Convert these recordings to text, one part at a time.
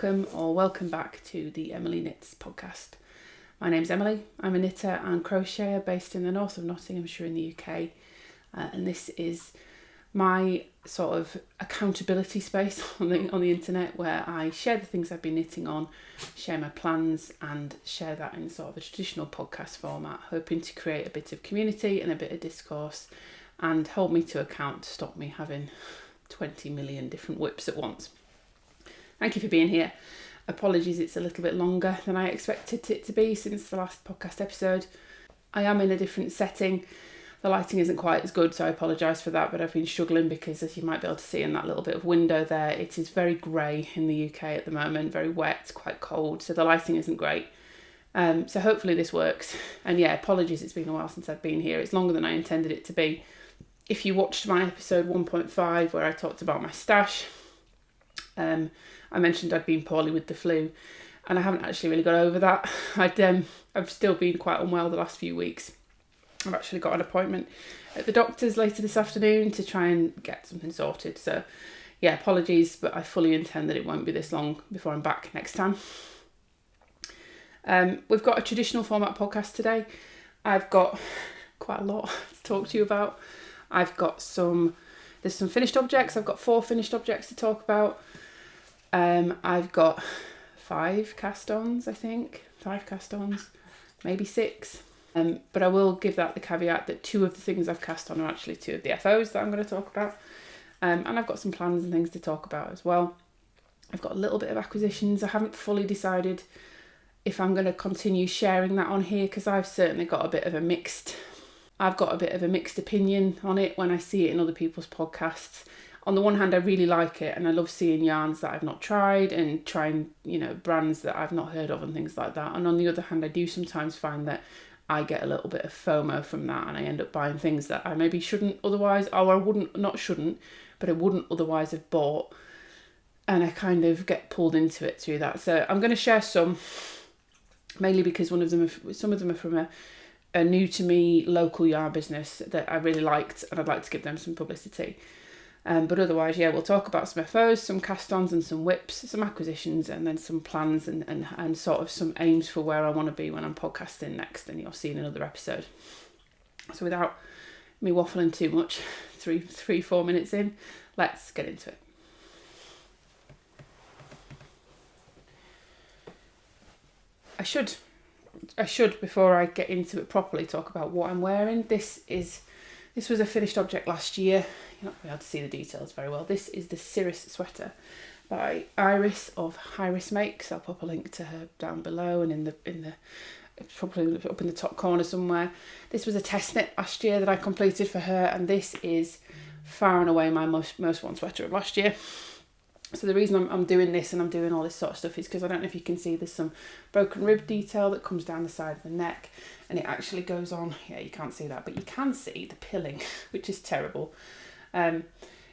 welcome back to the Emily Knits podcast. My name's Emily. I'm a knitter and crocheter based in the north of Nottinghamshire in the UK, and this is my sort of accountability space on the internet, where I share the things I've been knitting on, share my plans, and share that in sort of a traditional podcast format, hoping to create a bit of community and a bit of discourse and hold me to account to stop me having 20 million different whips at once. Thank you for being here. Apologies, it's a little bit longer than I expected it to be since the last podcast episode. I am in a different setting. The lighting isn't quite as good, so I apologise for that, but I've been struggling because, as you might be able to see in that little bit of window there, it is very grey in the UK at the moment, very wet, quite cold, so the lighting isn't great. So hopefully this works. And yeah, apologies, it's been a while since I've been here. It's longer than I intended it to be. If you watched my episode 1.5 where I talked about my stash, I mentioned I'd been poorly with the flu, and I haven't actually really got over that. I've still been quite unwell the last few weeks. I've actually got an appointment at the doctor's later this afternoon to try and get something sorted. So yeah, apologies, but I fully intend that it won't be this long before I'm back next time. We've got a traditional format podcast today. I've got quite a lot to talk to you about. There's some finished objects. I've got 4 finished objects to talk about. I've got 5 cast-ons, I think. 5 cast-ons, maybe 6. But I will give that the caveat that 2 of the things I've cast on are actually 2 of the FOs that I'm going to talk about. And I've got some plans and things to talk about as well. I've got a little bit of acquisitions. I haven't fully decided if I'm going to continue sharing that on here, because I've certainly got a bit of a mixed opinion on it when I see it in other people's podcasts. On the one hand, I really like it, and I love seeing yarns that I've not tried and trying, brands that I've not heard of and things like that. And on the other hand, I do sometimes find that I get a little bit of FOMO from that, and I end up buying things that I maybe shouldn't otherwise, or I wouldn't otherwise have bought. And I kind of get pulled into it through that. So I'm going to share some, mainly because some of them are from a new to me local yarn business that I really liked, and I'd like to give them some publicity. But otherwise, yeah, we'll talk about some FOs, some cast-ons and some whips, some acquisitions, and then some plans and sort of some aims for where I want to be when I'm podcasting next, and you'll see in another episode. So without me waffling too much, 4 minutes in, let's get into it. I should, before I get into it properly, talk about what I'm wearing. This was a finished object last year. You're not going to be able to see the details very well. This is the Cirrus sweater by Iris of Hirismakes. I'll pop a link to her down below and in the probably up in the top corner somewhere. This was a test knit last year that I completed for her, and this is far and away my most worn sweater of last year. So the reason I'm doing this and I'm doing all this sort of stuff is because I don't know if you can see, there's some broken rib detail that comes down the side of the neck, and it actually goes on. Yeah, you can't see that, but you can see the pilling, which is terrible.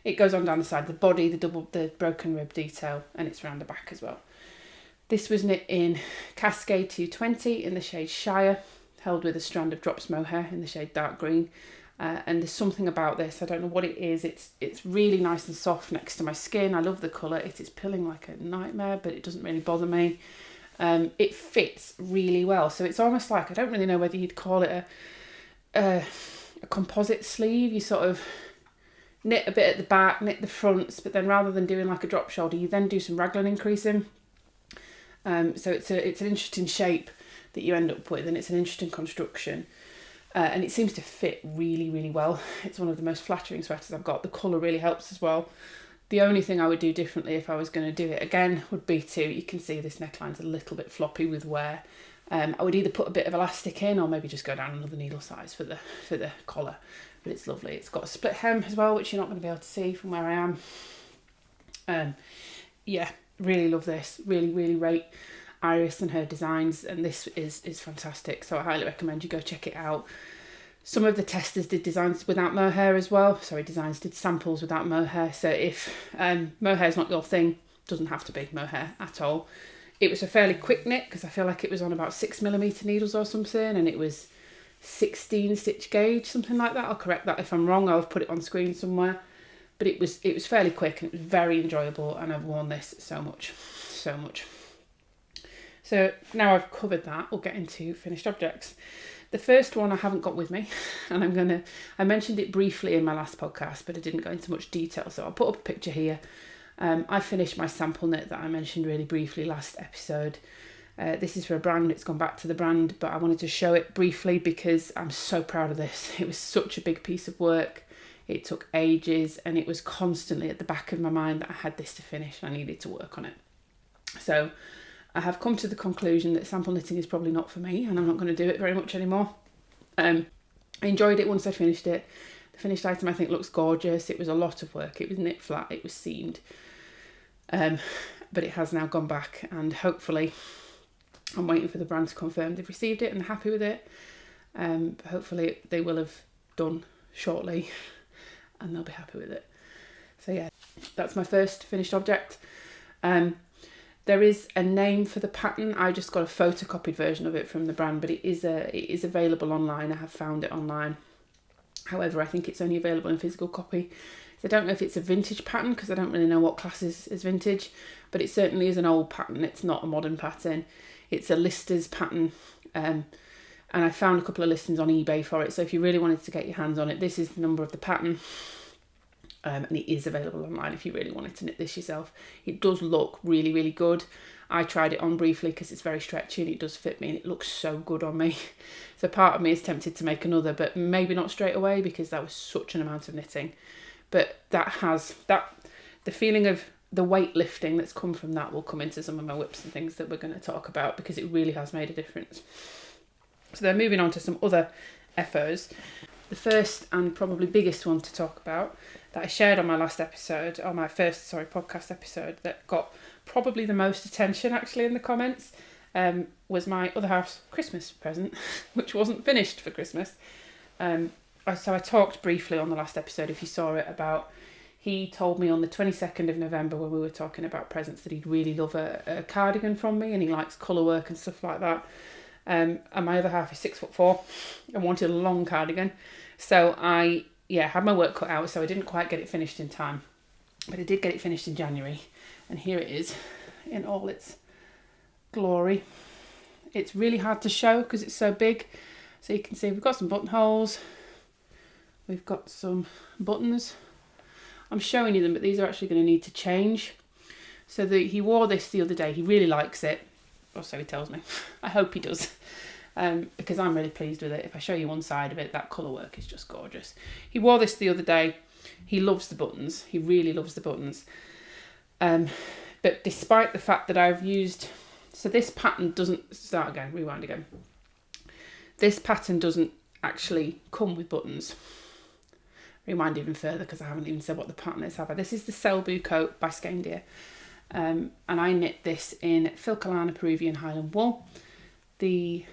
It goes on down the side of the body, the broken rib detail, and it's around the back as well. This was knit in Cascade 220 in the shade Shire, held with a strand of drops mohair in the shade dark green. And there's something about this, I don't know what it is, it's really nice and soft next to my skin. I love the colour. It is pilling like a nightmare, but it doesn't really bother me. It fits really well, so it's almost like, I don't really know whether you'd call it a composite sleeve. You sort of knit a bit at the back, knit the fronts, but then rather than doing like a drop shoulder, you then do some raglan increasing. So it's an interesting shape that you end up with, and it's an interesting construction. And it seems to fit really, really well. It's one of the most flattering sweaters I've got. The colour really helps as well. The only thing I would do differently if I was going to do it again would be you can see this neckline's a little bit floppy with wear. I would either put a bit of elastic in, or maybe just go down another needle size for the collar. But it's lovely. It's got a split hem as well, which you're not going to be able to see from where I am. Yeah, really love this. Really, really rate Iris and her designs, and this is fantastic, so I highly recommend you go check it out. Some of the testers did designs without mohair as well. Designs did samples without mohair, so if mohair is not your thing, doesn't have to be mohair at all. It was a fairly quick knit because I feel like it was on about 6mm needles or something, and it was 16 stitch gauge, something like that. I'll correct that if I'm wrong. I'll put it on screen somewhere. But it was fairly quick, and it was very enjoyable, and I've worn this so much. so much. So now I've covered that, we'll get into finished objects. The first one I haven't got with me, and I mentioned it briefly in my last podcast, but I didn't go into much detail, so I'll put up a picture here. I finished my sample knit that I mentioned really briefly last episode. This is for a brand, it's gone back to the brand, but I wanted to show it briefly because I'm so proud of this. It was such a big piece of work. It took ages, and it was constantly at the back of my mind that I had this to finish and I needed to work on it. So I have come to the conclusion that sample knitting is probably not for me, and I'm not going to do it very much anymore. I enjoyed it once I finished it. The finished item I think looks gorgeous. It was a lot of work. It was knit flat, it was seamed. But it has now gone back, and hopefully I'm waiting for the brand to confirm they've received it and they're happy with it. But hopefully they will have done shortly and they'll be happy with it. So yeah, that's my first finished object. There is a name for the pattern. I just got a photocopied version of it from the brand, but it is available online. I have found it online. However, I think it's only available in physical copy. So I don't know if it's a vintage pattern because I don't really know what classes is vintage, but it certainly is an old pattern. It's not a modern pattern. It's a lister's pattern. And I found a couple of listings on eBay for it. So if you really wanted to get your hands on it, this is the number of the pattern. And it is available online if you really wanted to knit this yourself. It does look really, really good. I tried it on briefly because it's very stretchy and it does fit me, and it looks so good on me. So part of me is tempted to make another, but maybe not straight away because that was such an amount of knitting. But the feeling of the weight lifting that's come from that will come into some of my whips and things that we're going to talk about, because it really has made a difference. So then moving on to some other FOs. The first and probably biggest one to talk about that I shared on my last episode, on my first podcast episode, that got probably the most attention actually in the comments, was my other half's Christmas present, which wasn't finished for Christmas. So I talked briefly on the last episode, if you saw it, about he told me on the 22nd of November when we were talking about presents that he'd really love a cardigan from me, and he likes colour work and stuff like that. And my other half is 6'4" and wanted a long cardigan. So I had my work cut out, so I didn't quite get it finished in time. But I did get it finished in January. And here it is in all its glory. It's really hard to show because it's so big. So you can see we've got some buttonholes. We've got some buttons. I'm showing you them, but these are actually going to need to change. So he wore this the other day. He really likes it. Or so he tells me. I hope he does. Because I'm really pleased with it. If I show you one side of it, that colour work is just gorgeous. He wore this the other day. He loves the buttons. He really loves the buttons. But despite the fact that I've used... So this pattern doesn't... Rewind again. This pattern doesn't actually come with buttons. Rewind even further because I haven't even said what the pattern is, have I? This is the Selbu coat by Skeindeer. And I knit this in Filcolana Peruvian Highland wool. The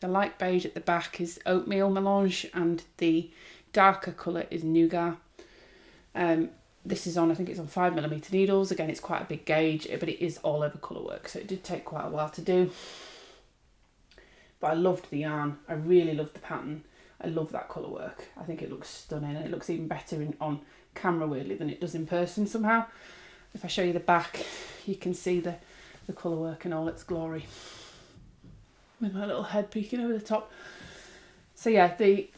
light beige at the back is oatmeal melange, and the darker colour is nougat. This is on, I think it's on 5mm needles. Again, it's quite a big gauge, but it is all over colour work, so it did take quite a while to do. But I loved the yarn. I really loved the pattern. I love that colour work. I think it looks stunning, and it looks even better on camera, weirdly, than it does in person somehow. If I show you the back, you can see the colour work in all its glory. With my little head peeking over the top. So yeah, the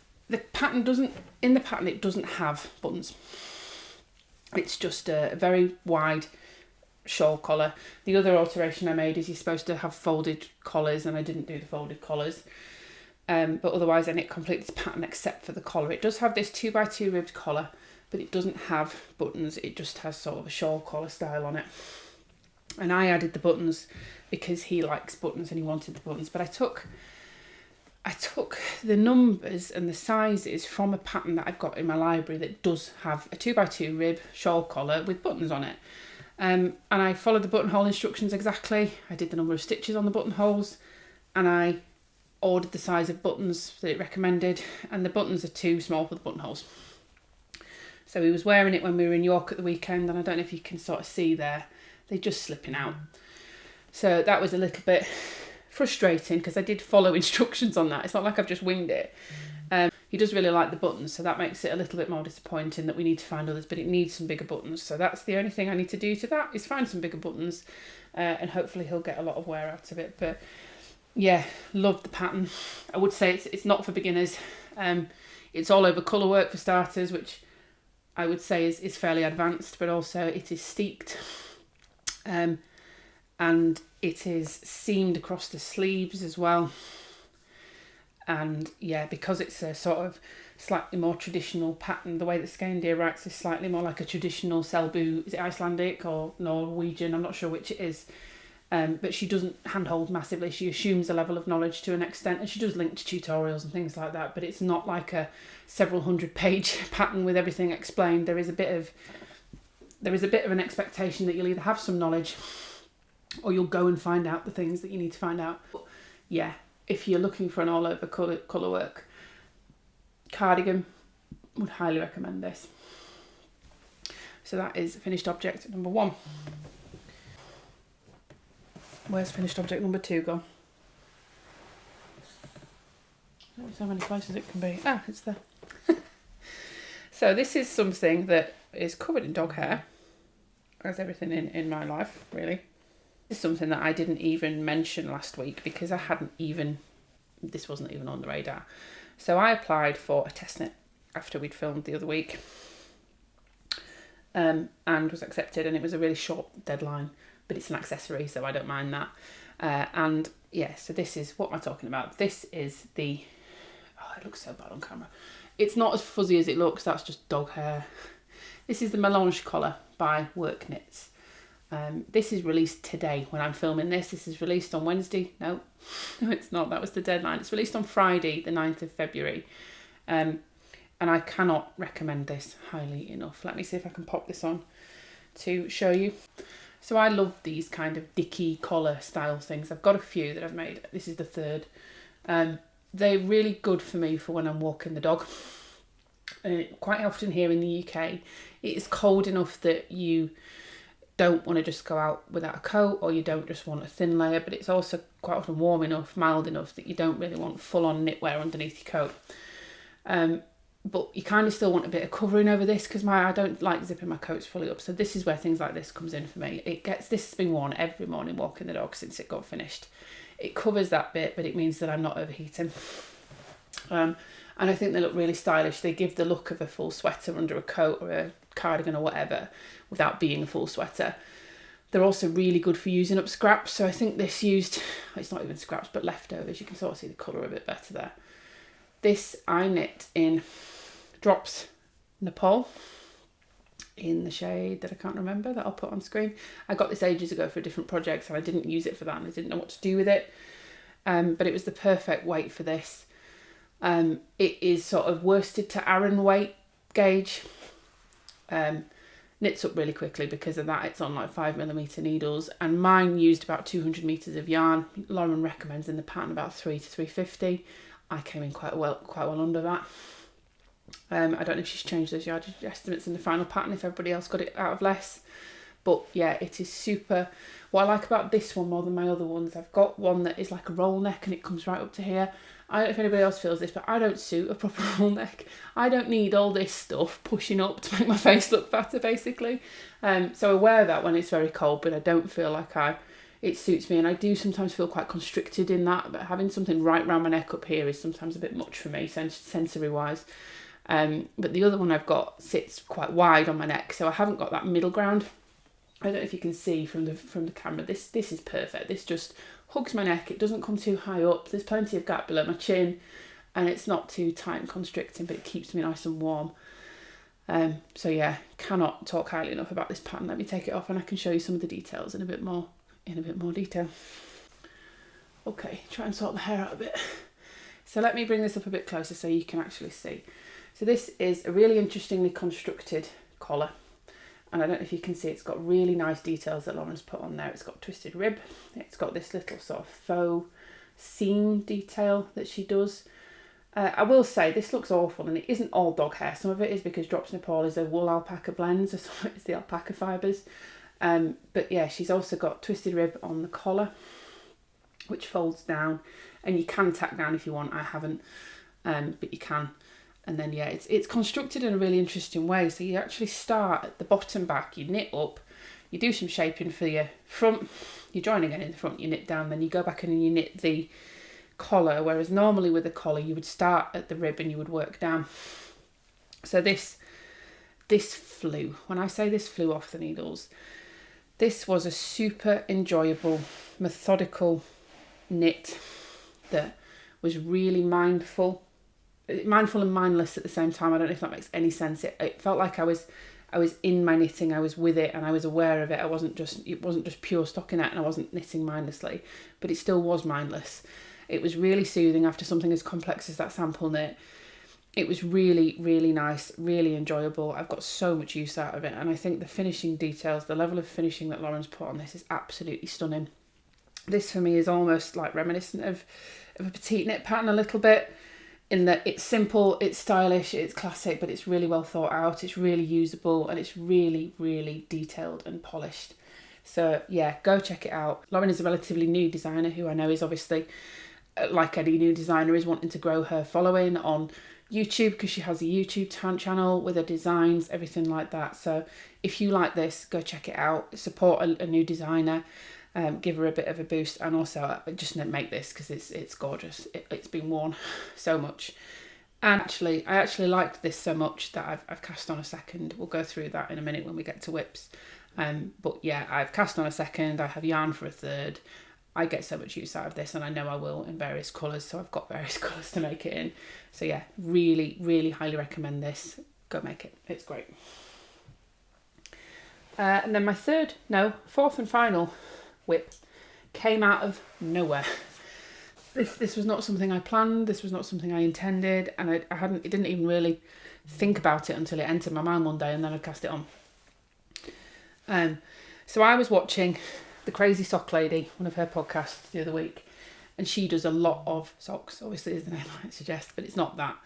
pattern doesn't, in the pattern it doesn't have buttons. It's just a very wide shawl collar. The other alteration I made is you're supposed to have folded collars, and I didn't do the folded collars. But otherwise I knit complete this pattern except for the collar. It does have this 2x2 ribbed collar, but it doesn't have buttons. It just has sort of a shawl collar style on it. And I added the buttons because he likes buttons and he wanted the buttons. But I took the numbers and the sizes from a pattern that I've got in my library that does have a 2x2 rib shawl collar with buttons on it. And I followed the buttonhole instructions exactly. I did the number of stitches on the buttonholes, and I ordered the size of buttons that it recommended, and the buttons are too small for the buttonholes. So he was wearing it when we were in York at the weekend, and I don't know if you can sort of see there, they're just slipping out. So that was a little bit frustrating because I did follow instructions on that. It's not like I've just winged it. He does really like the buttons, so that makes it a little bit more disappointing that we need to find others, but it needs some bigger buttons. So that's the only thing I need to do to that, is find some bigger buttons, and hopefully he'll get a lot of wear out of it. But yeah, love the pattern. I would say it's not for beginners. It's all over colour work for starters, which I would say is fairly advanced, but also it is steeked. And it is seamed across the sleeves as well. And yeah, because it's a sort of slightly more traditional pattern, the way that Skeindeer writes is slightly more like a traditional Selbu. Is it Icelandic or Norwegian? I'm not sure which it is. But she doesn't handhold massively. She assumes a level of knowledge to an extent, and she does link to tutorials and things like that, but it's not like a several hundred page pattern with everything explained. There is a bit of an expectation that you'll either have some knowledge or you'll go and find out the things that you need to find out. But yeah, if you're looking for an all over colour work cardigan, would highly recommend this. So that is finished object number 1. Where's finished object number 2 gone? There's so many places it can be. Ah, it's there. So this is something that is covered in dog hair, as everything in my life, really. This is something that I didn't even mention last week because this wasn't even on the radar. So I applied for a test knit after we'd filmed the other week, and was accepted, and it was a really short deadline, but it's an accessory, so I don't mind that. And yeah, so this is, what am I talking about? This is the, it looks so bad on camera. It's not as fuzzy as it looks, that's just dog hair. This is the Melange Collar by Work.knits. This is released today when I'm filming this. This is released on Wednesday. No, it's not. That was the deadline. It's released on Friday, the 9th of February. And I cannot recommend this highly enough. Let me see if I can pop this on to show you. So I love these kind of dicky collar style things. I've got a few that I've made. This is the 3rd. They're really good for me for when I'm walking the dog. Quite often here in the UK, it's cold enough that you don't want to just go out without a coat, or you don't just want a thin layer, but it's also quite often warm enough, mild enough that you don't really want full-on knitwear underneath your coat. But you kind of still want a bit of covering over this because I don't like zipping my coats fully up. So this is where things like this comes in for me. This has been worn every morning walking the dog since it got finished. It covers that bit, but it means that I'm not overheating. And I think they look really stylish. They give the look of a full sweater under a coat or a cardigan or whatever without being a full sweater. They're also really good for using up scraps. So I think this used, it's not even scraps, but leftovers. You can sort of see the colour a bit better there. This I knit in Drops Nepal in the shade that I can't remember, that I'll put on screen. I got this ages ago for a different project, so I didn't use it for that and I didn't know what to do with it. But it was the perfect weight for this. It is sort of worsted to Aran weight gauge. Knits up really quickly because of that. It's on like 5mm needles, and mine used about 200 meters of yarn. Lauren recommends in the pattern about 3 to 350. I came in quite well under that. I don't know if she's changed those yardage estimates in the final pattern, if everybody else got it out of less. But yeah, it is super. What I like about this one more than my other ones, I've got one that is like a roll neck and it comes right up to here. I don't know if anybody else feels this, but I don't suit a proper roll neck. I don't need all this stuff pushing up to make my face look fatter, basically. So I wear that when it's very cold, but I don't feel like it suits me. And I do sometimes feel quite constricted in that, but having something right round my neck up here is sometimes a bit much for me, sensory wise. But the other one I've got sits quite wide on my neck, so I haven't got that middle ground. I don't know if you can see from the camera. This is perfect. This just hugs my neck. It doesn't come too high up. There's plenty of gap below my chin, and it's not too tight and constricting, but it keeps me nice and warm. So yeah, cannot talk highly enough about this pattern. Let me take it off and I can show you some of the details in a bit more detail. Okay, try and sort the hair out a bit. So let me bring this up a bit closer so you can actually see. So this is a really interestingly constructed collar. And I don't know if you can see, it's got really nice details that Lauren's put on there. It's got twisted rib. It's got this little sort of faux seam detail that she does. I will say this looks awful, and it isn't all dog hair. Some of it is because Drops Nepal is a wool alpaca blend, so some of it is the alpaca fibres. But yeah, she's also got twisted rib on the collar, which folds down, and you can tack down if you want. I haven't. but you can. And then, yeah, it's constructed in a really interesting way. So you actually start at the bottom back, you knit up, you do some shaping for your front, you join again in the front, you knit down, then you go back in and you knit the collar, whereas normally with a collar you would start at the rib and you would work down. So this flew. When I say this flew off the needles, this was a super enjoyable, methodical knit that was really mindful and mindless at the same time. I don't know if that makes any sense. It felt like I was in my knitting, I was with it, and I was aware of it. It wasn't just pure stockinette, and I wasn't knitting mindlessly, but it still was mindless. It was really soothing after something as complex as that sample knit. It was really, really nice, really enjoyable. I've got so much use out of it, and I think the finishing details, the level of finishing that Lauren's put on this is absolutely stunning. This for me is almost like reminiscent of a petite knit pattern a little bit, in that it's simple, it's stylish, it's classic, but it's really well thought out, it's really usable, and it's really, really detailed and polished. So yeah, go check it out. Lauren is a relatively new designer who I know is obviously, like any new designer, is wanting to grow her following on YouTube, because she has a YouTube channel with her designs, everything like that. So if you like this, go check it out, support a new designer, give her a bit of a boost, and also just make this because it's gorgeous. It's been worn so much, and I actually liked this so much that I've cast on a second. We'll go through that in a minute when we get to whips. But yeah, I've cast on a second, I have yarn for a third. I get so much use out of this, and I know I will, in various colours, so I've got various colours to make it in. So yeah, really, really highly recommend this. Go make it. It's great. And then my fourth and final whip came out of nowhere. This was not something I planned. This was not something I intended, and it didn't even really think about it until it entered my mind one day, and then I cast it on. So I was watching The Crazy Sock Lady, one of her podcasts the other week, and she does a lot of socks, obviously is the name I suggest, but it's not that.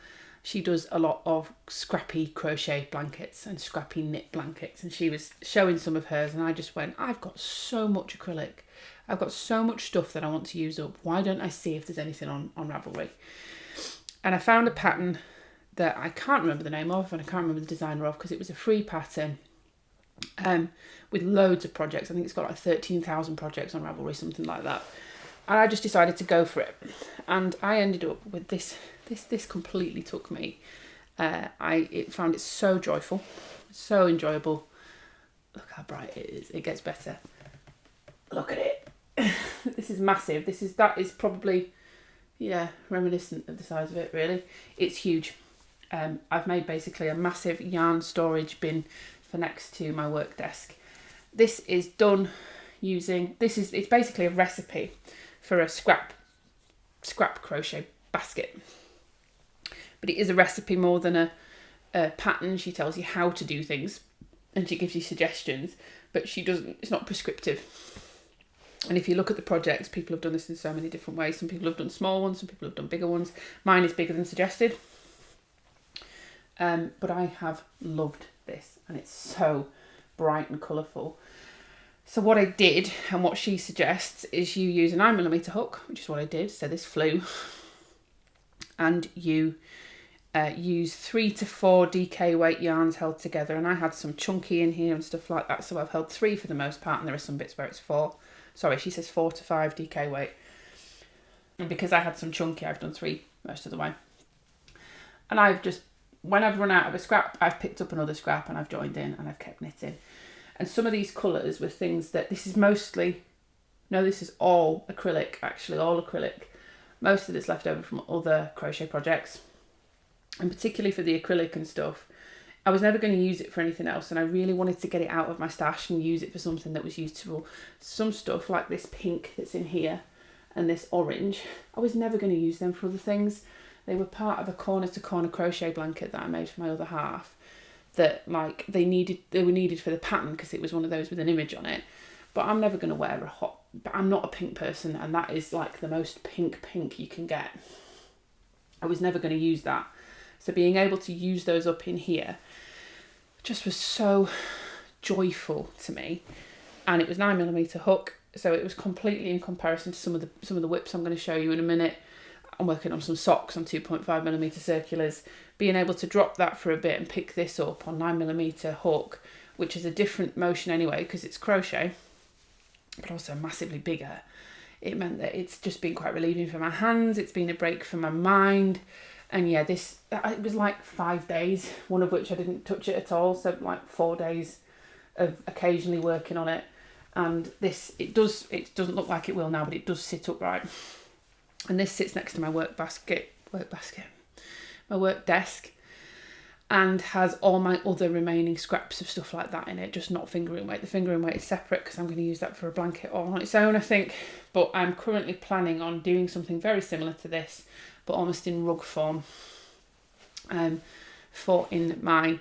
She does a lot of scrappy crochet blankets and scrappy knit blankets, and she was showing some of hers, and I just went, I've got so much acrylic, I've got so much stuff that I want to use up, why don't I see if there's anything on Ravelry? And I found a pattern that I can't remember the name of, and I can't remember the designer of, because it was a free pattern with loads of projects. I think it's got like 13,000 projects on Ravelry, something like that. And I just decided to go for it, and I ended up with this completely took me. I found it so joyful, so enjoyable. Look how bright it is. It gets better. Look at it. This is massive. That is probably, yeah, reminiscent of the size of it, really. It's huge. I've made basically a massive yarn storage bin for next to my work desk. This is done using, it's basically a recipe for a scrap crochet basket. But it is a recipe more than a pattern. She tells you how to do things and she gives you suggestions, but it's not prescriptive. And if you look at the projects, people have done this in so many different ways. Some people have done small ones, some people have done bigger ones. Mine is bigger than suggested. But I have loved this, and it's so bright and colourful. So what I did, and what she suggests, is you use a 9mm hook, which is what I did. So this flew. And you use 3 to 4 DK weight yarns held together, and I had some chunky in here and stuff like that, so I've held 3 for the most part, and there are some bits where it's 4. Sorry, she says 4 to 5 DK weight, and because I had some chunky, I've done 3 most of the way. And when I've run out of a scrap, I've picked up another scrap and I've joined in and I've kept knitting. And some of these colours were things that, this is all acrylic, actually, all acrylic. Most of it's left over from other crochet projects, and particularly for the acrylic and stuff, I was never going to use it for anything else, and I really wanted to get it out of my stash and use it for something that was useful. Some stuff like this pink that's in here and this orange, I was never going to use them for other things. They were part of a corner to corner crochet blanket that I made for my other half, that like they were needed for the pattern because it was one of those with an image on it. But I'm never going to wear but I'm not a pink person, and that is like the most pink you can get. I was never going to use that. So being able to use those up in here just was so joyful to me. And it was 9mm hook, so it was completely in comparison to some of the whips I'm going to show you in a minute. I'm working on some socks on 2.5mm circulars, being able to drop that for a bit and pick this up on 9mm hook, which is a different motion anyway because it's crochet, but also massively bigger. It meant that it's just been quite relieving for my hands. It's been a break for my mind. And yeah, it was like 5 days, one of which I didn't touch it at all. So like 4 days of occasionally working on it. And this, it doesn't look like it will now, but it does sit upright. And this sits next to my my work desk, and has all my other remaining scraps of stuff like that in it, just not fingering weight. The fingering weight is separate because I'm going to use that for a blanket all on its own, I think. But I'm currently planning on doing something very similar to this, but almost in rug form. For in my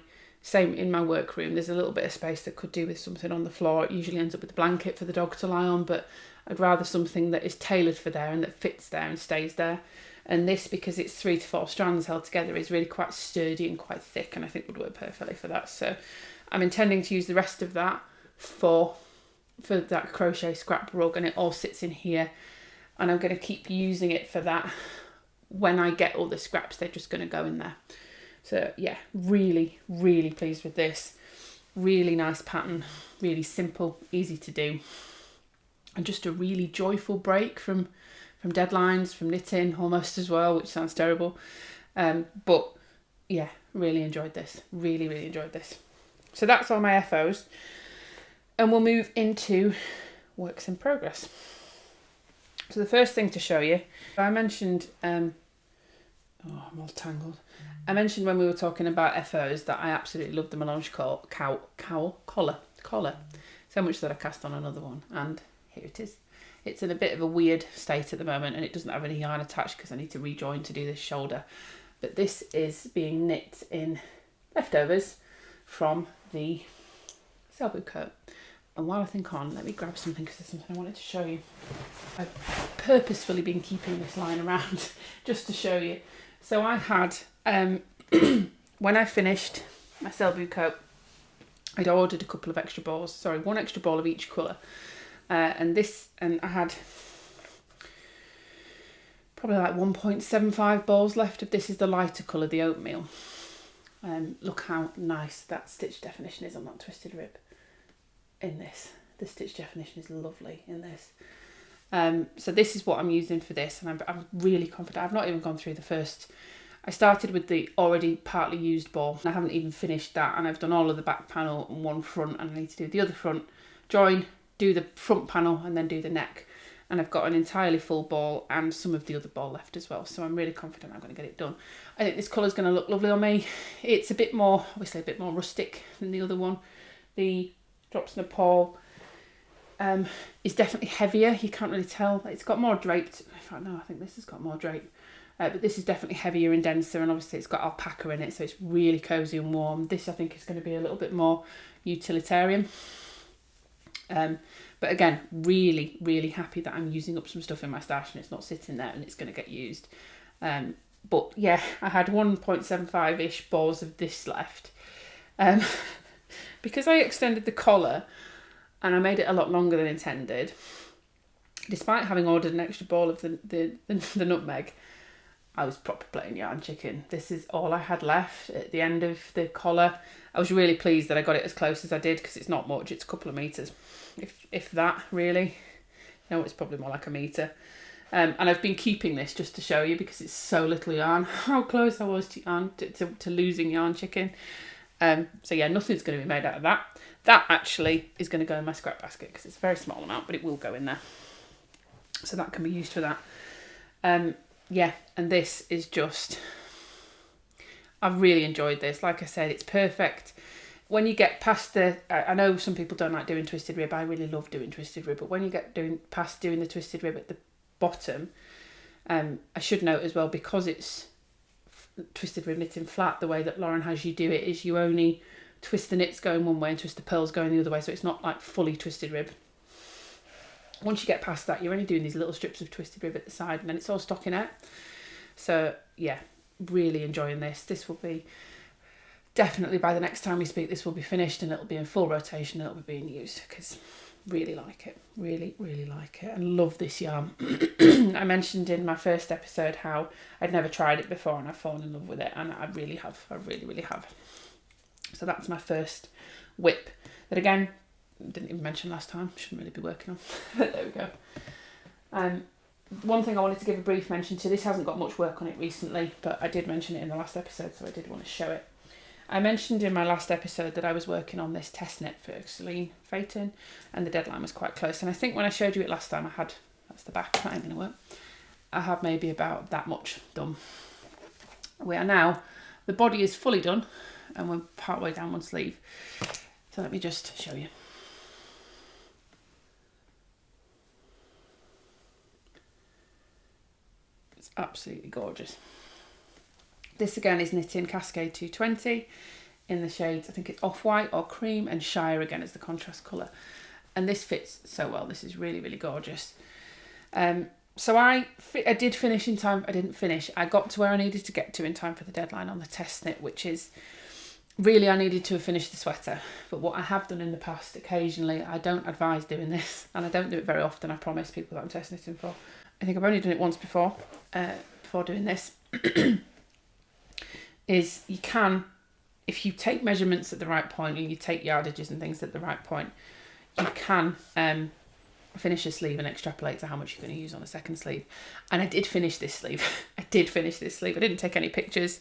workroom, there's a little bit of space that could do with something on the floor. It usually ends up with a blanket for the dog to lie on, but I'd rather something that is tailored for there and that fits there and stays there. And this, because it's 3 to 4 strands held together, is really quite sturdy and quite thick, and I think would work perfectly for that. So I'm intending to use the rest of that for that crochet scrap rug, and it all sits in here, and I'm going to keep using it for that. When I get all the scraps, they're just going to go in there. So yeah, really, really pleased with this. Really nice pattern, really simple, easy to do, and just a really joyful break from deadlines, from knitting almost as well, which sounds terrible. But yeah, really enjoyed this. Really, really enjoyed this. So that's all my FOs. And we'll move into works in progress. So the first thing to show you, I mentioned, I'm all tangled. I mentioned when we were talking about FOs that I absolutely love the Melange Collar. So much that I cast on another one, and here it is. It's in a bit of a weird state at the moment, and it doesn't have any yarn attached because I need to rejoin to do this shoulder. But this is being knit in leftovers from the Selbu coat. And while I think on, let me grab something because there's something I wanted to show you. I've purposefully been keeping this lying around just to show you. So I had, when I finished my Selbu coat, I'd ordered a couple of extra balls, one extra ball of each colour. And I had probably like 1.75 balls left of this. Is the lighter colour, the oatmeal. Look how nice that stitch definition is on that twisted rib in this. The stitch definition is lovely in this. So this is what I'm using for this, and I'm really confident. I've not even gone through the first. I started with the already partly used ball, and I haven't even finished that, and I've done all of the back panel and one front, and I need to do the other front, join, do the front panel, and then do the neck. And I've got an entirely full ball and some of the other ball left as well, so I'm really confident I'm going to get it done. I think this colour's going to look lovely on me. It's obviously a bit more rustic than the other one. The Drops in a Paul is definitely heavier. You can't really tell. It's got more draped. In fact, no, I think this has got more drape. But this is definitely heavier and denser, and obviously it's got alpaca in it, so it's really cosy and warm. This, I think, is going to be a little bit more utilitarian. But again, really, really happy that I'm using up some stuff in my stash and it's not sitting there and it's going to get used. But yeah, I had 1.75-ish balls of this left. Because I extended the collar and I made it a lot longer than intended, despite having ordered an extra ball of the nutmeg, I was proper playing yarn chicken. This is all I had left at the end of the collar. I was really pleased that I got it as close as I did, because it's not much, it's a couple of metres, if that, really. No, it's probably more like a metre. And I've been keeping this just to show you, because it's so little yarn, how close I was to losing yarn chicken. So yeah, nothing's going to be made out of that. That actually is going to go in my scrap basket, because it's a very small amount, but it will go in there. So that can be used for that. Yeah, and this is just, I've really enjoyed this. Like I said, it's perfect. When you get past I know some people don't like doing twisted rib. I really love doing twisted rib, but when you get past doing the twisted rib at the bottom, I should note as well, because it's twisted rib knitting flat, the way that Lauren has you do it is you only twist the knits going one way and twist the purls going the other way, so it's not like fully twisted rib. Once you get past that, you're only doing these little strips of twisted rib at the side, and then it's all stockinette. So yeah, really enjoying this. This will be, definitely by the next time we speak, this will be finished and it'll be in full rotation and it'll be being used, because Really like it. Really, really like it. And love this yarn. I mentioned in my first episode how I'd never tried it before and I've fallen in love with it. And I really have. I really, really have. So that's my first whip. That again, didn't even mention last time. Shouldn't really be working on. There we go. One thing I wanted to give a brief mention to. This hasn't got much work on it recently, but I did mention it in the last episode, so I did want to show it. I mentioned in my last episode that I was working on this test knit for Celine Feyten, and the deadline was quite close. And I think when I showed you it last time, I had, that's the back, that ain't going to work. I have maybe about that much done. We are now, the body is fully done, and we're part way down one sleeve. So let me just show you. It's absolutely gorgeous. This again is knitting Cascade 220 in the shades, I think it's Off-White or Cream, and Shire again is the contrast colour. And this fits so well. This is really, really gorgeous. So I did finish in time. I didn't finish. I got to where I needed to get to in time for the deadline on the test knit, which is really I needed to have finished the sweater. But what I have done in the past, occasionally, I don't advise doing this, and I don't do it very often. I promise people that I'm test knitting for. I think I've only done it once before doing this. Is you can, if you take measurements at the right point and you take yardages and things at the right point, you can finish a sleeve and extrapolate to how much you're going to use on a second sleeve. And I did finish this sleeve. I didn't take any pictures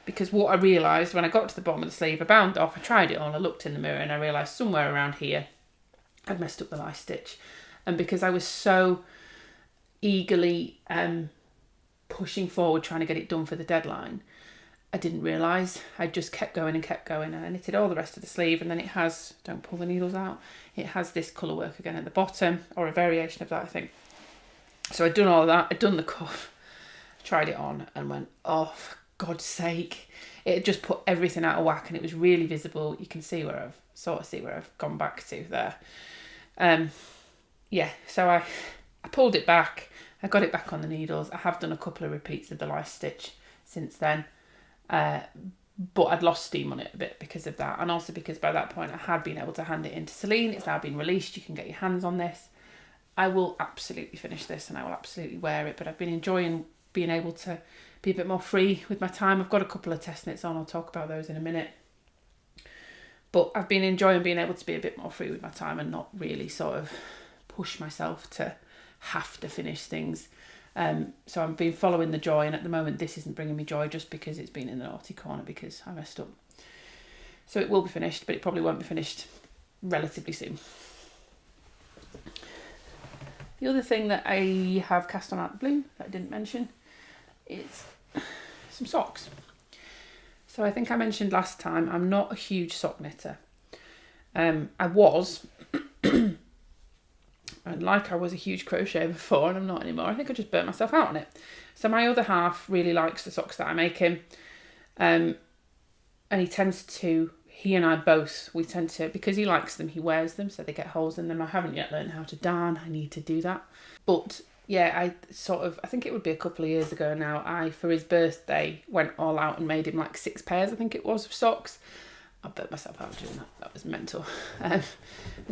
because what I realised when I got to the bottom of the sleeve, I bound off, I tried it on, I looked in the mirror and I realised somewhere around here I'd messed up the last stitch. And because I was so eagerly pushing forward trying to get it done for the deadline, I didn't realise. I just kept going and I knitted all the rest of the sleeve, and then it has, don't pull the needles out, it has this colour work again at the bottom, or a variation of that I think. So I'd done all of that, I'd done the cuff, tried it on and went, oh for God's sake. It had just put everything out of whack and it was really visible. You can see where I've gone back to there. Yeah, so I pulled it back, I got it back on the needles. I have done a couple of repeats of the last stitch since then. But I'd lost steam on it a bit because of that, and also because by that point I had been able to hand it into Celine. It's now been released, you can get your hands on this. I will absolutely finish this and I will absolutely wear it, but I've been enjoying being able to be a bit more free with my time. I've got a couple of test knits on, I'll talk about those in a minute, but I've been enjoying being able to be a bit more free with my time and not really sort of push myself to have to finish things. So I've been following the joy, and at the moment this isn't bringing me joy just because it's been in the naughty corner because I messed up. So it will be finished, but it probably won't be finished relatively soon. The other thing that I have cast on out the blue that I didn't mention is some socks. So I think I mentioned last time I'm not a huge sock knitter. I was and like I was a huge crocheter before, and I'm not anymore. I think I just burnt myself out on it. So my other half really likes the socks that I make him. And he and I both, we tend to, because he likes them, he wears them, so they get holes in them. I haven't yet learned how to darn. I need to do that. But yeah, I think it would be a couple of years ago now, for his birthday, went all out and made him like 6 pairs, I think it was, of socks. I burnt myself out doing that. That was mental. And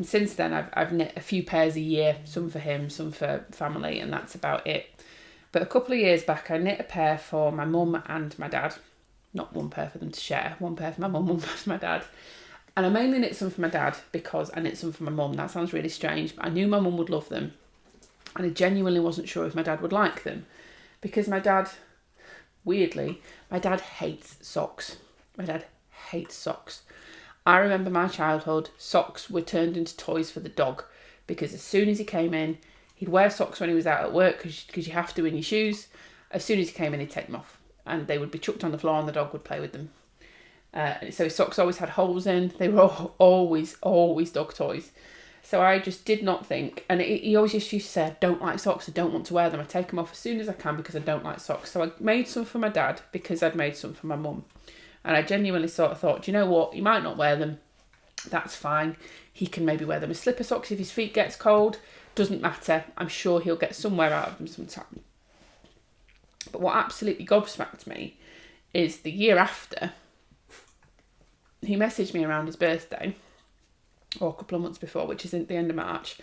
since then, I've knit a few pairs a year, some for him, some for family, and that's about it. But a couple of years back, I knit a pair for my mum and my dad. Not one pair for them to share. One pair for my mum, one pair for my dad. And I mainly knit some for my dad because I knit some for my mum. That sounds really strange, but I knew my mum would love them. And I genuinely wasn't sure if my dad would like them. Because my dad, weirdly, my dad hates socks. My dad hates socks. I remember my childhood, socks were turned into toys for the dog, because as soon as he came in, he'd wear socks when he was out at work because you have to in your shoes. As soon as he came in, he'd take them off and they would be chucked on the floor and the dog would play with them. So his socks always had holes in. They were always dog toys. So I just did not think, and he always used to say, I don't like socks, I don't want to wear them. I take them off as soon as I can because I don't like socks. So I made some for my dad because I'd made some for my mum. And I genuinely sort of thought, do you know what? He might not wear them. That's fine. He can maybe wear them as slipper socks if his feet gets cold. Doesn't matter. I'm sure he'll get somewhere out of them sometime. But what absolutely gobsmacked me is the year after, he messaged me around his birthday or a couple of months before, which is at the end of March,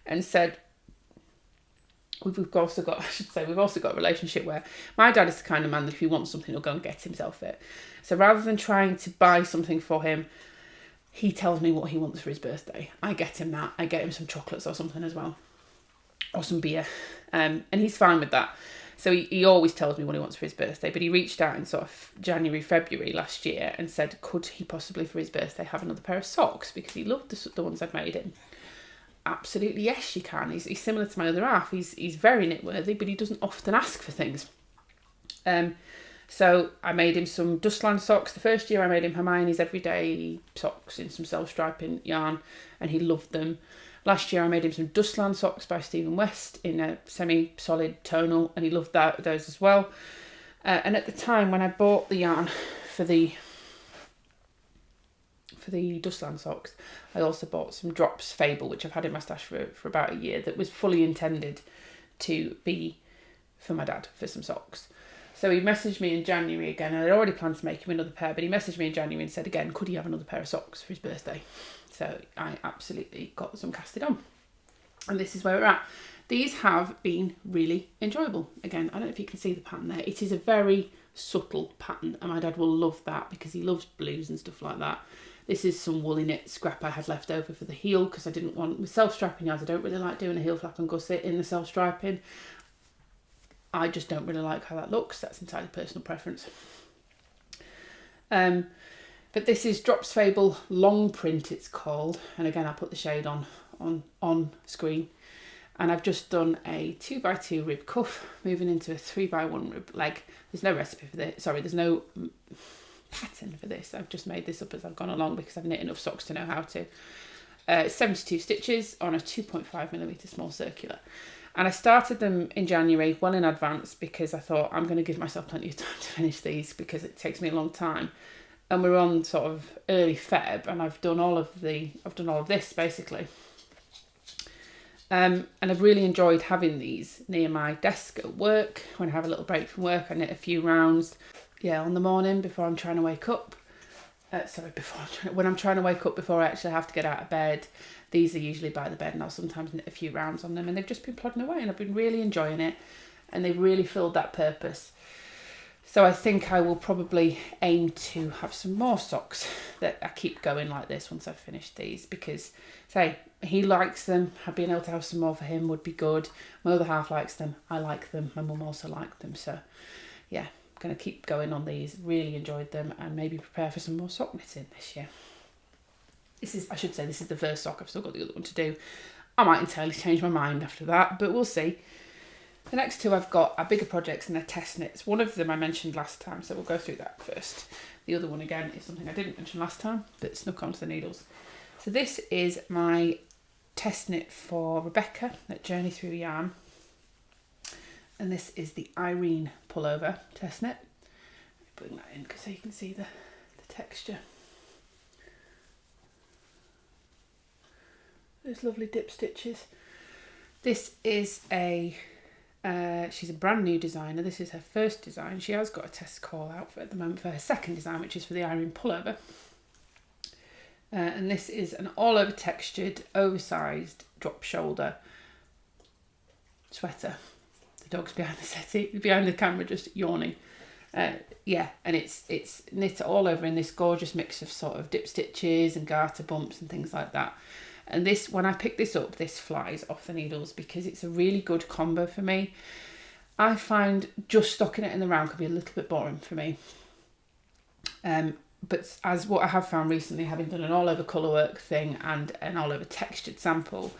and said, we've also got a relationship where my dad is the kind of man that if he wants something, he'll go and get himself it. So rather than trying to buy something for him, he tells me what he wants for his birthday. I get him that. I get him some chocolates or something as well, or some beer, and he's fine with that. So he always tells me what he wants for his birthday, but he reached out in sort of January, February last year and said, could he possibly for his birthday have another pair of socks, because he loved the ones I'd made him. Absolutely, yes, you can. He's similar to my other half. He's very knit-worthy, but he doesn't often ask for things. So I made him some Dustland socks. The first year I made him Hermione's everyday socks in some self-striping yarn, and he loved them. Last year I made him some Dustland socks by Stephen West in a semi-solid tonal, and he loved those as well. And at the time when I bought the yarn for the Dustland socks, I also bought some Drops Fable, which I've had in my stash for about a year, that was fully intended to be for my dad for some socks. So he messaged me in January again, and I'd already planned to make him another pair, but he messaged me in January and said again, could he have another pair of socks for his birthday? So I absolutely got some casted on. And this is where we're at. These have been really enjoyable. Again, I don't know if you can see the pattern there. It is a very subtle pattern, and my dad will love that because he loves blues and stuff like that. This is some woolly knit scrap I had left over for the heel, because I didn't want, with self-striping yarns, I don't really like doing a heel flap and gusset in the self-striping. I just don't really like how that looks. That's entirely personal preference. But this is Drops Fable Long Print, it's called. And again, I'll put the shade on screen. And I've just done a 2x2 rib cuff, moving into a 3x1 rib leg. There's no recipe for this. Sorry, there's no pattern for this. I've just made this up as I've gone along because I've knit enough socks to know how to. 72 stitches on a 2.5mm small circular. And I started them in January, well in advance, because I thought I'm going to give myself plenty of time to finish these because it takes me a long time. And we're on sort of early Feb, and I've done all of this basically. And I've really enjoyed having these near my desk at work. When I have a little break from work, I knit a few rounds. Yeah, on the morning before I'm trying to wake up. When I'm trying to wake up before I actually have to get out of bed. These are usually by the bed, and I'll sometimes knit a few rounds on them, and they've just been plodding away, and I've been really enjoying it, and they've really filled that purpose. So I think I will probably aim to have some more socks that I keep going like this once I've finished these, because say he likes them. Being able to have some more for him would be good. My other half likes them. I like them. My mum also liked them. So yeah, I'm going to keep going on these. Really enjoyed them, and maybe prepare for some more sock knitting this year. This is the first sock. I've still got the other one to do. I might entirely change my mind after that, but we'll see. The next two I've got are bigger projects and they're test knits. One of them I mentioned last time, so we'll go through that first. The other one again is something I didn't mention last time, but snuck onto the needles. So this is my test knit for Rebecca at Journey Through Yarn. And this is the Irene pullover test knit. Putting that in so you can see the texture. Those lovely dip stitches. This is she's a brand new designer. This is her first design. She has got a test call out at the moment for her second design, which is for the Irene pullover. And this is an all over textured, oversized drop shoulder sweater. The dog's behind the camera just yawning. Yeah, and it's knit all over in this gorgeous mix of sort of dip stitches and garter bumps and things like that. And this, when I pick this up, this flies off the needles because it's a really good combo for me. I find just stocking it in the round could be a little bit boring for me. But as what I have found recently, having done an all over colour work thing and an all over textured sample,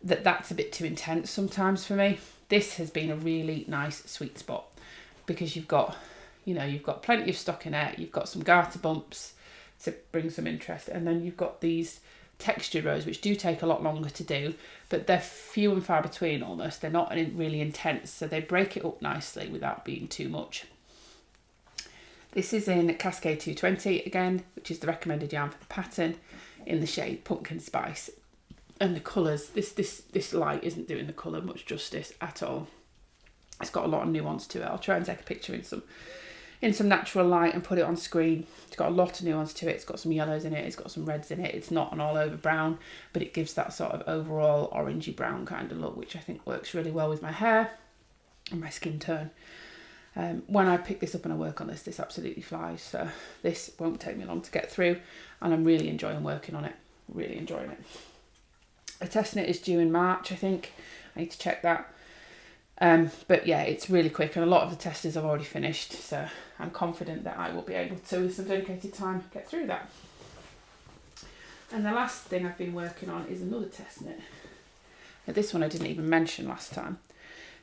that's a bit too intense sometimes for me. This has been a really nice sweet spot because you've got plenty of stockinette, you've got some garter bumps to bring some interest, and then you've got these textured rows which do take a lot longer to do, but they're few and far between almost. They're not really intense, so they break it up nicely without being too much. This is in Cascade 220 again, which is the recommended yarn for the pattern, in the shade Pumpkin Spice. And the colours, this light isn't doing the colour much justice at all. It's got a lot of nuance to it. I'll try and take a picture in some in some natural light and put it on screen. It's got a lot of nuance to it. It's got some yellows in it. It's got some reds in it. It's not an all over brown, but it gives that sort of overall orangey brown kind of look, which I think works really well with my hair and my skin tone. When I pick this up and I work on this, this absolutely flies. So this won't take me long to get through, and I'm really enjoying working on it. Really enjoying it. A test knit is due in March, I think. I need to check that. But yeah, it's really quick, and a lot of the testers I've already finished, so I'm confident that I will be able to, with some dedicated time, get through that. And the last thing I've been working on is another test knit. Now, this one I didn't even mention last time.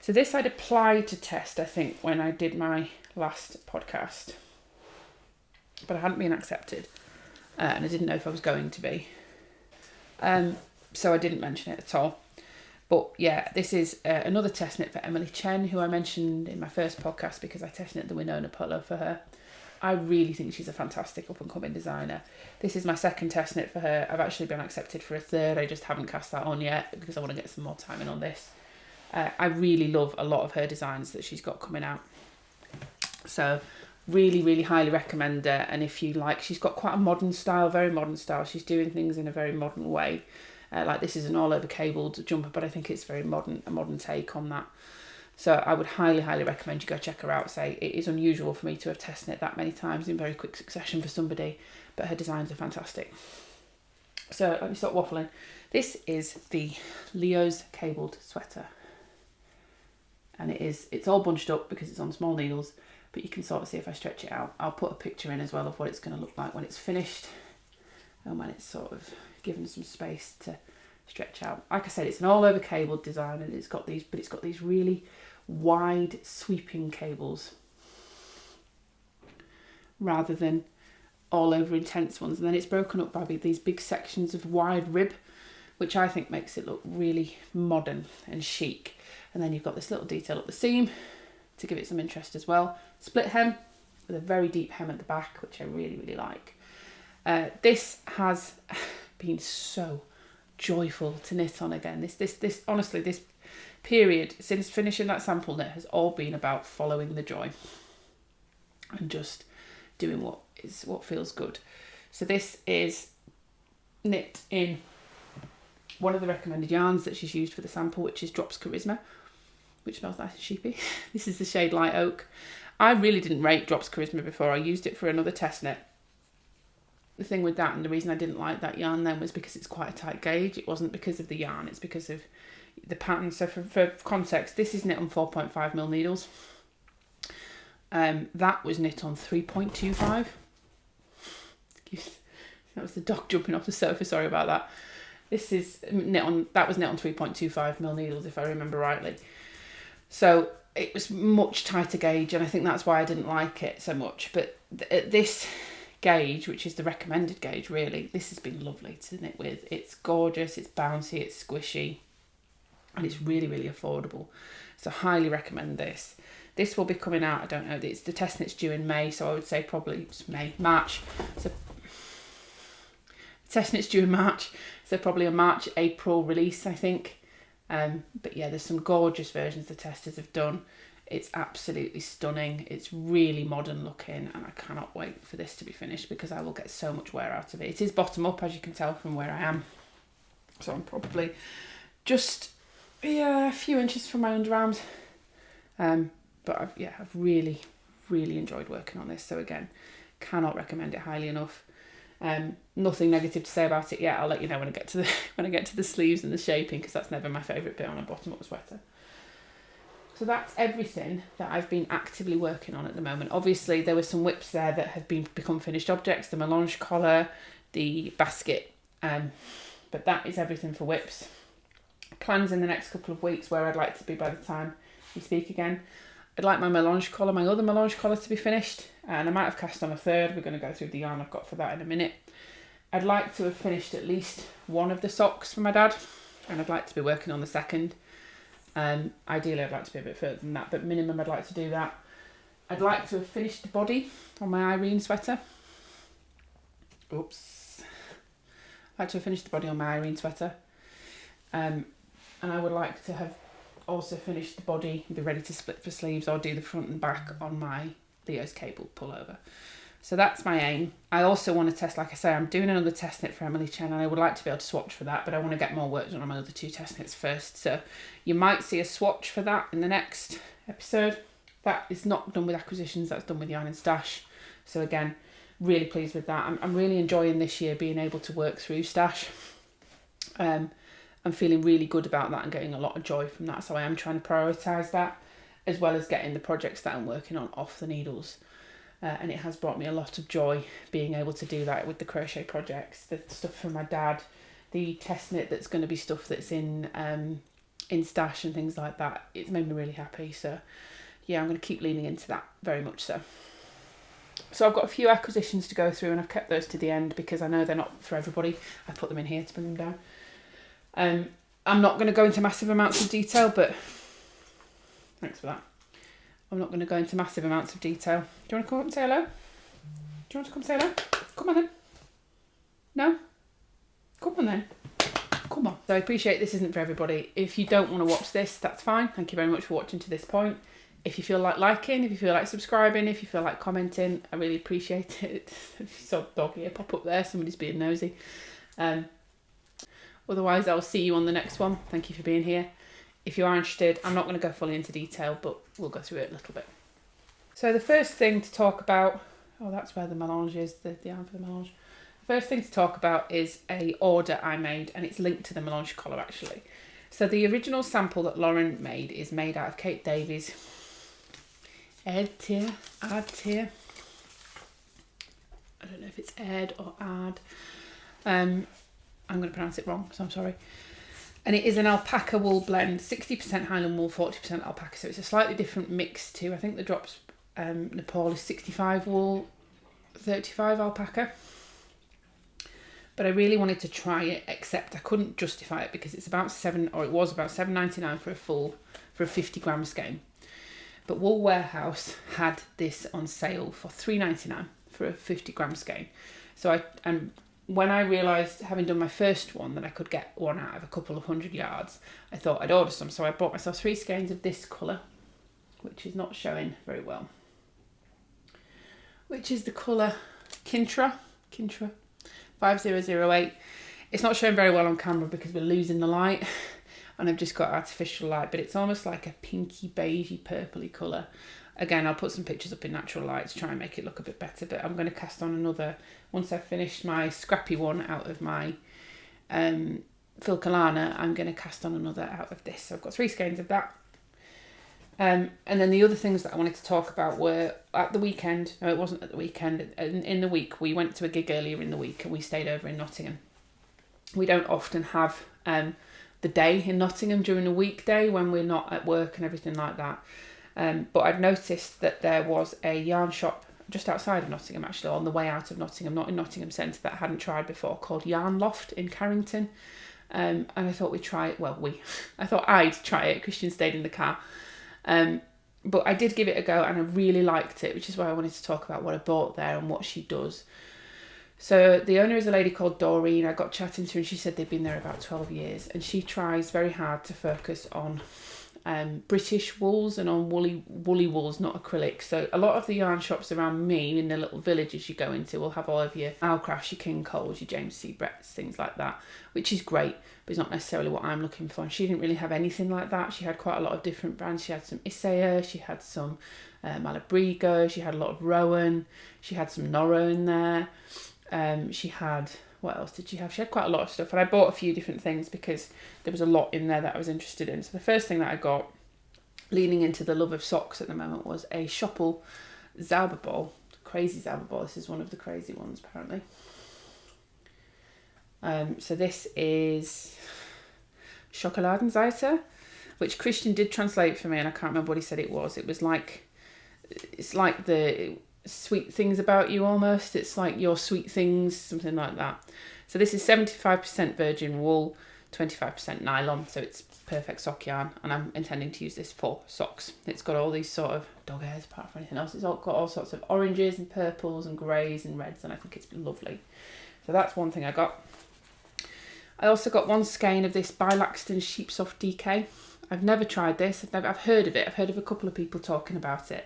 So this I'd applied to test, I think, when I did my last podcast, but I hadn't been accepted, and I didn't know if I was going to be. So I didn't mention it at all. But yeah, this is another test knit for Emily Chen, who I mentioned in my first podcast because I test knit the Winona polo for her. I really think she's a fantastic up-and-coming designer. This is my second test knit for her. I've actually been accepted for a third. I just haven't cast that on yet because I want to get some more time in on this. I really love a lot of her designs that she's got coming out. So really, really highly recommend her. And if you like, she's got quite a modern style, very modern style. She's doing things in a very modern way. Like this is an all over cabled jumper, but I think it's very modern, a modern take on that. So I would highly, highly recommend you go check her out. Say it is unusual for me to have test knit that many times in very quick succession for somebody, but her designs are fantastic. So let me stop waffling. This is the Leo's cabled sweater. And it's all bunched up because it's on small needles, but you can sort of see if I stretch it out. I'll put a picture in as well of what it's going to look like when it's finished and when it's sort of given some space to stretch out. Like I said, it's an all over cabled design, and it's got these really wide sweeping cables rather than all over intense ones. And then it's broken up by these big sections of wide rib, which I think makes it look really modern and chic. And then you've got this little detail up the seam to give it some interest as well. Split hem with a very deep hem at the back, which I really, really like. This has been so joyful to knit on again. This honestly, this period since finishing that sample knit has all been about following the joy and just doing what feels good. So this is knit in one of the recommended yarns that she's used for the sample, which is Drops Charisma, which smells nice and sheepy. This is the shade Light Oak. I really didn't rate Drops Charisma before. I used it for another test knit. The thing with that, and the reason I didn't like that yarn then, was because it's quite a tight gauge. It wasn't because of the yarn, it's because of the pattern. So for context, this is knit on 4.5mm needles. That was knit on 3.25. That was the dog jumping off the sofa, sorry about that. This is that was knit on 3.25mm needles, if I remember rightly. So it was much tighter gauge, and I think that's why I didn't like it so much. But this gauge, which is the recommended gauge, really, this has been lovely to knit with. It's gorgeous, it's bouncy, it's squishy, and it's really, really affordable. So highly recommend this. This will be coming out, I don't know, it's the test knit's due in May, so I would say probably it's March. So test knit's due in March, so probably a March, April release, I think. But yeah, there's some gorgeous versions the testers have done. It's absolutely stunning. It's really modern looking, and I cannot wait for this to be finished because I will get so much wear out of it. It is bottom up, as you can tell from where I am. So I'm probably just a few inches from my underarms. But I've really, really enjoyed working on this. So again, cannot recommend it highly enough. Nothing negative to say about it yet. I'll let you know when I get to the sleeves and the shaping, because that's never my favourite bit on a bottom up sweater. So that's everything that I've been actively working on at the moment. Obviously, there were some whips there that have become finished objects, the Melange Collar, the basket, but that is everything for whips. Plans in the next couple of weeks where I'd like to be by the time we speak again. I'd like my Melange Collar, my other Melange Collar, to be finished, and I might have cast on a third. We're going to go through the yarn I've got for that in a minute. I'd like to have finished at least one of the socks for my dad, and I'd like to be working on the second. Ideally I'd like to be a bit further than that, but minimum I'd like to do that. I'd like to have finished the body on my Irene sweater. Oops. I'd like to have finished the body on my Irene sweater. And I would like to have also finished the body and be ready to split for sleeves or do the front and back on my Leo's cable pullover. So that's my aim. I also want to test, like I say, I'm doing another test knit for Emily Chen, and I would like to be able to swatch for that, but I want to get more work done on my other 2 test knits first. So you might see a swatch for that in the next episode. That is not done with acquisitions, that's done with Yarn and Stash. So again, really pleased with that. I'm really enjoying this year being able to work through Stash. I'm feeling really good about that and getting a lot of joy from that. So I am trying to prioritise that, as well as getting the projects that I'm working on off the needles. And it has brought me a lot of joy being able to do that with the crochet projects, the stuff from my dad, the test knit that's going to be stuff that's in Stash and things like that. It's made me really happy. So yeah, I'm going to keep leaning into that, very much so. So I've got a few acquisitions to go through, and I've kept those to the end because I know they're not for everybody. I put them in here to bring them down. I'm not going to go into massive amounts of detail, but thanks for that. I'm not going to go into massive amounts of detail. Do you want to come up and say hello? Do you want to come say hello? Come on then. No? Come on then. Come on. So I appreciate this isn't for everybody. If you don't want to watch this, that's fine. Thank you very much for watching to this point. If you feel like liking, if you feel like subscribing, if you feel like commenting, I really appreciate it. If you saw dog ear pop up there, somebody's being nosy. Otherwise, I'll see you on the next one. Thank you for being here. If you are interested, I'm not going to go fully into detail, but we'll go through it a little bit. So the first thing to talk about, oh, that's where the melange is, the yarn for the melange. The first thing to talk about is a order I made, and it's linked to the Melange Collar actually. So the original sample that Lauren made is made out of Kate Davies' Ed tier. I don't know if it's Ed or Ad. I'm going to pronounce it wrong, so I'm sorry. And it is an alpaca wool blend, 60% Highland wool, 40% alpaca. So it's a slightly different mix too. I think the drops Nepal is 65 wool, 35 alpaca. But I really wanted to try it, except I couldn't justify it because it's about it was about $7.99 for a 50 gram skein. But Wool Warehouse had this on sale for $3.99 for a 50 gram skein. So when I realised, having done my first one, that I could get one out of a couple of 100 yards, I thought I'd order some. So I bought myself 3 skeins of this colour, which is not showing very well, which is the colour Kintra 5008. It's not showing very well on camera because we're losing the light and I've just got artificial light, but it's almost like a pinky beigey purpley colour. Again, I'll put some pictures up in natural light to try and make it look a bit better, but I'm going to cast on another, once I've finished my Scrappy one out of my Filcolana, I'm going to cast on another out of this. So I've got 3 skeins of that. And then the other things that I wanted to talk about were at the weekend. No, it wasn't at the weekend. In the week, we went to a gig earlier in the week and we stayed over in Nottingham. We don't often have the day in Nottingham during a weekday when we're not at work and everything like that. But I'd noticed that there was a yarn shop just outside of Nottingham, actually, on the way out of Nottingham, not in Nottingham Centre, that I hadn't tried before, called Yarn Loft in Carrington. And I thought we'd try it. Well, I thought I'd try it. Christian stayed in the car. But I did give it a go and I really liked it, which is why I wanted to talk about what I bought there and what she does. So the owner is a lady called Doreen. I got chatting to her and she said they've been there about 12 years and she tries very hard to focus on British wools and on woolly wools, not acrylic. So a lot of the yarn shops around me in the little villages you go into will have all of your Alcraft, your King Coles, your James C. Bretts, things like that, which is great, but it's not necessarily what I'm looking for. And she didn't really have anything like that. She had quite a lot of different brands. She had some Isaiah, she had some Malabrigo, she had a lot of Rowan, she had some Norro in there. She had, what else did she have? She had quite a lot of stuff, and I bought a few different things because there was a lot in there that I was interested in. So the first thing that I got, leaning into the love of socks at the moment, was a Schoppel Zauberball, crazy Zauberball. This is one of the crazy ones apparently. So this is Schokoladenseite, which Christian did translate for me, and I can't remember what he said it was. It was like, it's like the sweet things about you almost. It's like your sweet things, something like that. So this is 75% virgin wool, 25% nylon, so it's perfect sock yarn, and I'm intending to use this for socks. It's got all these sort of dog hairs apart from anything else. It's all got all sorts of oranges and purples and greys and reds, and I think it's lovely. So that's one thing I got. I also got 1 skein of this Bilaxton Sheepsoft DK. I've never tried this. I've heard of it. I've heard of a couple of people talking about it.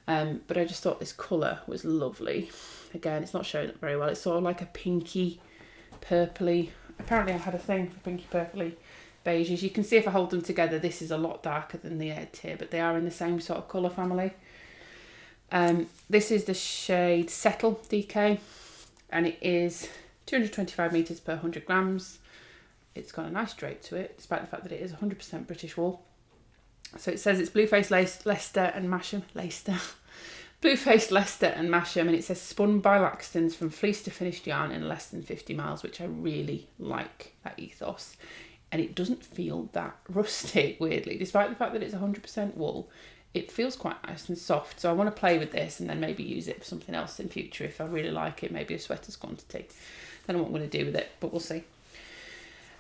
But I just thought this colour was lovely. Again, it's not showing up very well. It's sort of like a pinky, purpley. Apparently I had a thing for pinky, purpley beiges. You can see if I hold them together, this is a lot darker than the edge here, but they are in the same sort of colour family. This is the shade Settle DK, and it is 225 metres per 100 grams. It's got a nice drape to it, despite the fact that it is 100% British wool. So it says it's blue-faced Leicester and Masham. Blue-faced Leicester and Masham, and it says spun by Laxton's from fleece to finished yarn in less than 50 miles, which I really like that ethos. And it doesn't feel that rustic, weirdly, despite the fact that it's 100% wool. It feels quite nice and soft, so I want to play with this and then maybe use it for something else in future if I really like it, maybe a sweater's quantity. Don't know what I'm going to do with it, but we'll see.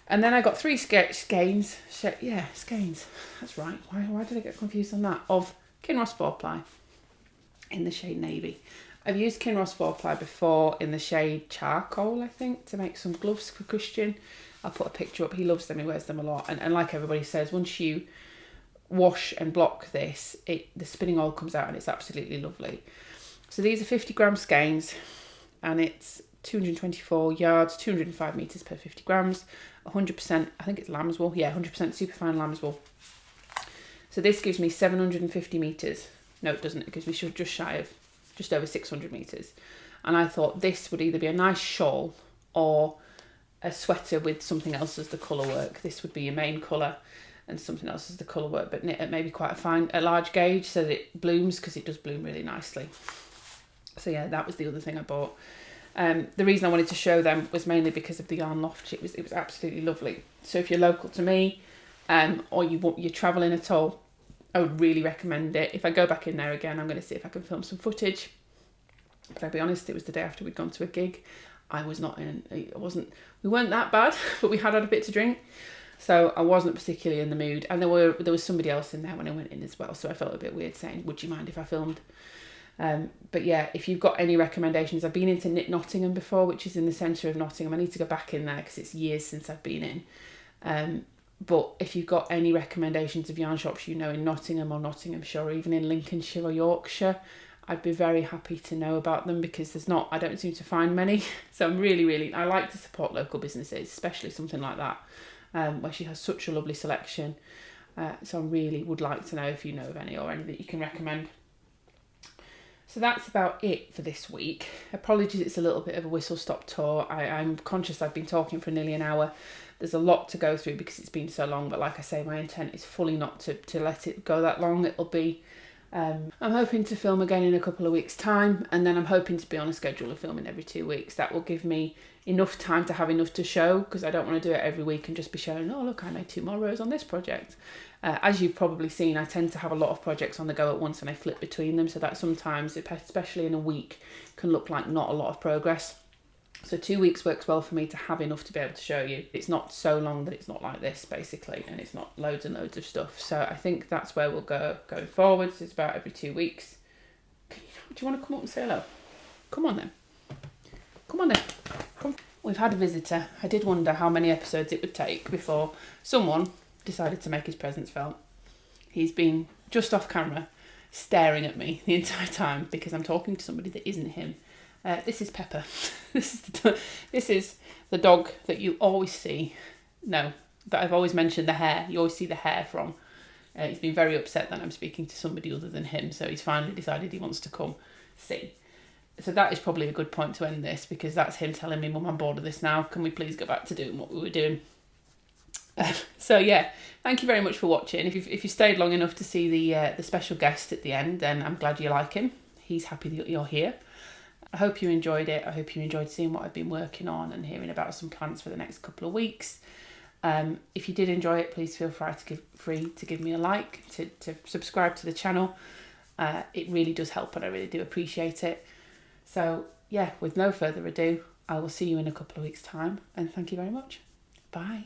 And then I got 3 skeins, skeins, that's right, why did I get confused on that, of Kinross 4-ply in the shade Navy. I've used Kinross 4-ply before in the shade Charcoal, I think, to make some gloves for Christian. I'll put a picture up, he loves them, he wears them a lot, and like everybody says, once you wash and block this, the spinning oil comes out and it's absolutely lovely. So these are 50 gram skeins, and it's 224 yards, 205 metres per 50 grams, 100%, I think it's lamb's wool, 100% superfine lamb's wool. So this gives me 750 metres. No, it doesn't, it gives me just shy of, just over 600 metres. And I thought this would either be a nice shawl or a sweater with something else as the colour work. This would be your main colour and something else as the colour work, but knit at maybe quite a large gauge so that it blooms, because it does bloom really nicely. So yeah, that was the other thing I bought. The reason I wanted to show them was mainly because of the yarn Loft. It was absolutely lovely. So if you're local to me, or you're travelling at all, I would really recommend it. If I go back in there again, I'm going to see if I can film some footage. But I'll be honest, it was the day after we'd gone to a gig. We weren't that bad, but we had a bit to drink. So I wasn't particularly in the mood, and there was somebody else in there when I went in as well, so I felt a bit weird saying, would you mind if I filmed? But yeah, if you've got any recommendations, I've been into Knit Nottingham before, which is in the centre of Nottingham. I need to go back in there because it's years since I've been in. But if you've got any recommendations of yarn shops in Nottingham or Nottinghamshire, or even in Lincolnshire or Yorkshire, I'd be very happy to know about them, because I don't seem to find many. So I like to support local businesses, especially something like that. Where she has such a lovely selection. So I really would like to know if you know of any, or any that you can recommend. So that's about it for this week. Apologies, it's a little bit of a whistle-stop tour. I'm conscious I've been talking for nearly an hour. There's a lot to go through because it's been so long, but like I say, my intent is fully not to let it go that long. It'll be... I'm hoping to film again in a couple of weeks' time, and then I'm hoping to be on a schedule of filming every 2 weeks. That will give me enough time to have enough to show, because I don't want to do it every week and just be showing, oh look, I made 2 more rows on this project. As you've probably seen, I tend to have a lot of projects on the go at once, and I flip between them, so that sometimes, especially in a week, can look like not a lot of progress. So 2 weeks works well for me to have enough to be able to show you. It's not so long that it's not like this, basically, and it's not loads and loads of stuff. So I think that's where we'll go going forwards. It's about every 2 weeks. Do you want to come up and say hello? Come on then. Come on then. Come. We've had a visitor. I did wonder how many episodes it would take before someone decided to make his presence felt. He's been just off camera staring at me the entire time because I'm talking to somebody that isn't him. This is Pepper. This is the dog that you always see. No, that I've always mentioned the hair. You always see the hair from. He's been very upset that I'm speaking to somebody other than him, so he's finally decided he wants to come see. So that is probably a good point to end this, because that's him telling me, Mum, I'm bored of this now. Can we please go back to doing what we were doing? So yeah, thank you very much for watching. If you stayed long enough to see the special guest at the end, then I'm glad you like him. He's happy that you're here. I hope you enjoyed it. I hope you enjoyed seeing what I've been working on and hearing about some plans for the next couple of weeks. If you did enjoy it, please feel free to give me a like, to subscribe to the channel. It really does help, and I really do appreciate it. So yeah, with no further ado, I will see you in a couple of weeks' time, and thank you very much. Bye.